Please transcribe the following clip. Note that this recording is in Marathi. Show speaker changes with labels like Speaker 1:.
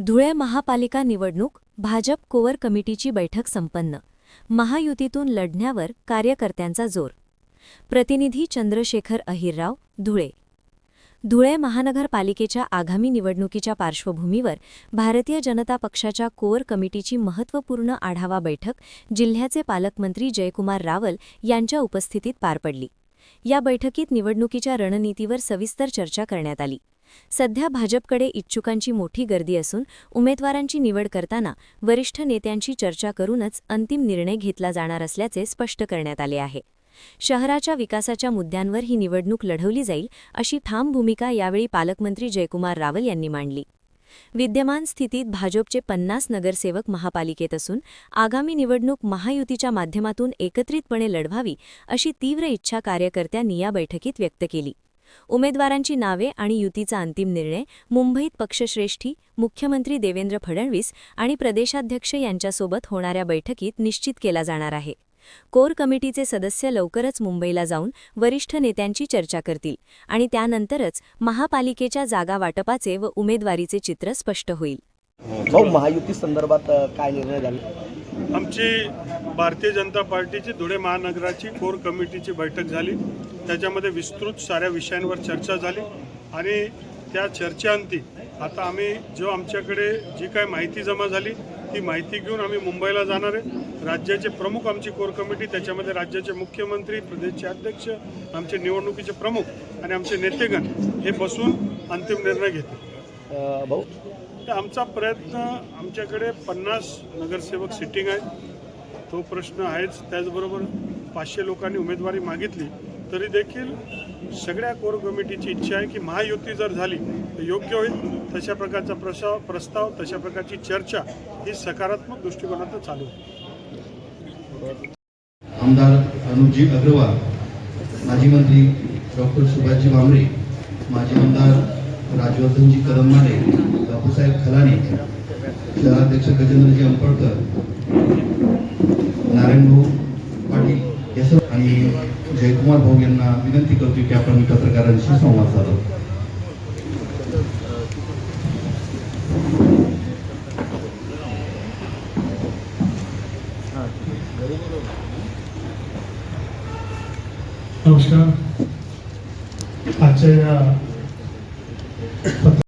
Speaker 1: धुळे महापालिका निवडणूक भाजप कोअर कमिटीची बैठक संपन्न. महायुतीतून लढण्यावर कार्यकर्त्यांचा जोर. प्रतिनिधी चंद्रशेखर अहिरराव, धुळे. धुळे महानगरपालिकेच्या आगामी निवडणुकीच्या पार्श्वभूमीवर भारतीय जनता पक्षाच्या कोअर कमिटीची महत्त्वपूर्ण आढावा बैठक जिल्ह्याचे पालकमंत्री जयकुमार रावल यांच्या उपस्थितीत पार पडली. या बैठकीत निवडणुकीच्या रणनीतीवर सविस्तर चर्चा करण्यात आली. सध्या भाजपकडे इच्छुकांची मोठी गर्दी असून उमेदवारांची निवड करताना वरिष्ठ नेत्यांशी चर्चा करूनच अंतिम निर्णय घेतला जाणार असल्याचे स्पष्ट करण्यात आले आहे. शहराच्या विकासाच्या मुद्द्यांवर ही निवडणूक लढवली जाईल अशी ठाम भूमिका यावेळी पालकमंत्री जयकुमार रावल यांनी मांडली. विद्यमान स्थितीत भाजपचे 50 नगरसेवक महापालिकेत असून आगामी निवडणूक महायुतीच्या माध्यमातून एकत्रितपणे लढवावी अशी तीव्र इच्छा कार्यकर्त्यांनी या बैठकीत व्यक्त केली. उमेदवारांची नावे आणि युतीचा अंतिम निर्णय मुंबईत पक्षश्रेष्ठी मुख्यमंत्री देवेंद्र फडणवीस आणि प्रदेशाध्यक्ष यांच्यासोबत होणाऱ्या बैठकीत निश्चित केला जाणार आहे. कोर कमिटीचे सदस्य लवकरच मुंबईला जाऊन वरिष्ठ नेत्यांची चर्चा करतील आणि त्यानंतरच महापालिकेच्या जागा वाटपाचे व उमेदवारीचे चित्र स्पष्ट होईल.
Speaker 2: महायुती संदर्भात काय निर्णय झाले?
Speaker 3: आमची भारतीय जनता पार्टीची धुळे महानगराची कोर कमिटीची बैठक झाली. त्याच्यामध्ये विस्तृत साऱ्या विषयांवर चर्चा झाली आणि त्या चर्चेअंती आता आम्ही जो आमच्याकडे जी काय माहिती जमा झाली ती माहिती घेऊन आम्ही मुंबईला जाणार आहे. राज्याचे प्रमुख आमची कोर कमिटी, त्याच्यामध्ये राज्याचे मुख्यमंत्री, प्रदेशचे अध्यक्ष, आमचे निवडणुकीचे प्रमुख आणि आमचे नेतेगण हे बसून अंतिम निर्णय घेतील.
Speaker 2: भाऊ,
Speaker 3: आमचा प्रयत्न, आमच्याकडे 50 नगरसेवक सिटिंग आहेत, तो प्रश्न आहेच. त्याचबरोबर 500 लोकांनी उमेदवारी मागितली तरी देखील सगळ्या कोर कमिटीची इच्छा आहे की महायुती जर झाली तर योग्य होईल. तशा प्रकारचा प्रस्ताव, तशा प्रकारची चर्चा ही सकारात्मक दृष्टिकोनातून चालू आहे.
Speaker 4: आमदार अनुपजी अग्रवाल, माजी मंत्री डॉक्टर सुभाषजी भामरे, माजी आमदार राजवर्धनजी कदममाडे, बापूसाहेब खलाणे, शहराध्यक्ष गजेंद्रजी अंपळकर, नारायणभाऊ पाटील या सर्व आणि जयकुमार भाऊ यांना विनंती करतो की आपण पत्रकारांशी संवाद साधावा.
Speaker 5: नमस्कार. आजच्या